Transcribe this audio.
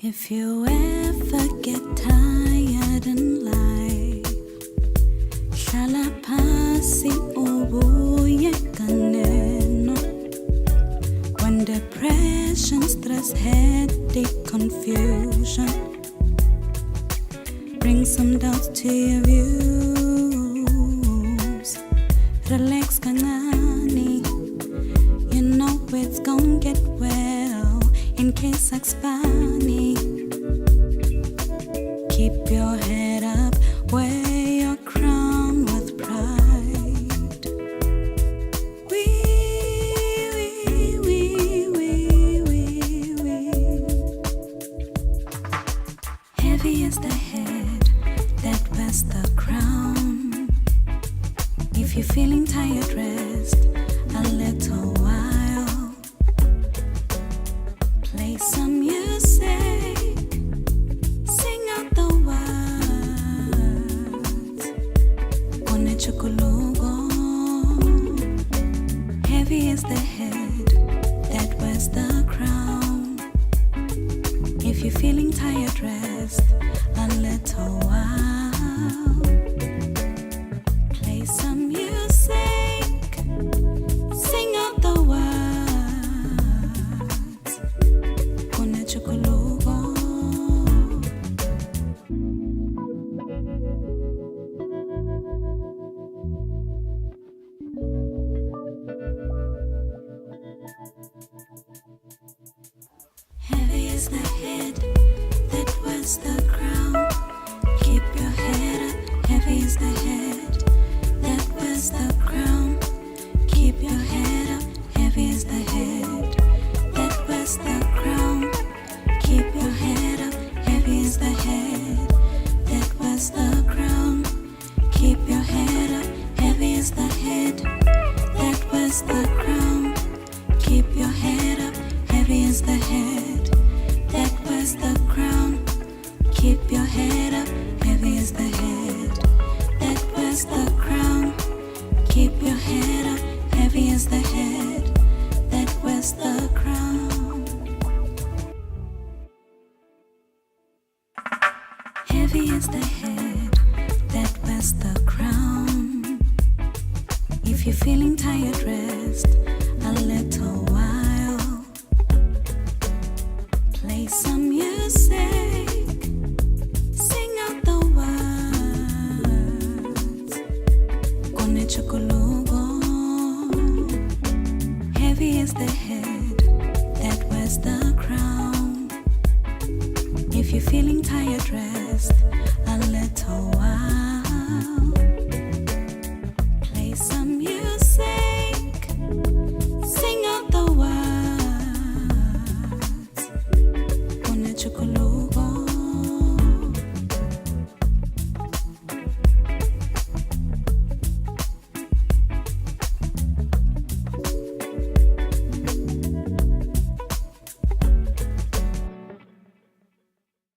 If you ever get tired in life, hlala phasi ubuye kaneno. When depression, stress, headache, confusion bring some doubts to your views, relax kancane. You know it's gonna get well in case expani. Keep your head up, wear your crown with pride. We. Heavy is the head that wears the crown. If you're feeling tired, rest a little while. Play some music, sing out the words. Kone chukulugo. Heavy is the head that wears the crown. If you're feeling tired, rest a little while. Play some music, sing out the words. Kone chukulugo. Heavy is the head that wears the crown. Keep your head up. Heavy is the head that wears the crown. Keep your head up. Heavy is the head that wears the crown. Keep your head up. Heavy is the head that wears the crown. Keep your head up. Heavy is the head that wears the crown. Keep your head up. Heavy is the head that wears the crown. Keep your head up. Heavy is the head that wears the crown. Keep your head up. Heavy is the head that wears the crown. Heavy is the head that wears the crown. If you're feeling tired, rest a little while. Play some music, sing out the words. Kone chukulugo. Heavy is the head that wears the crown. If you're feeling tired, rest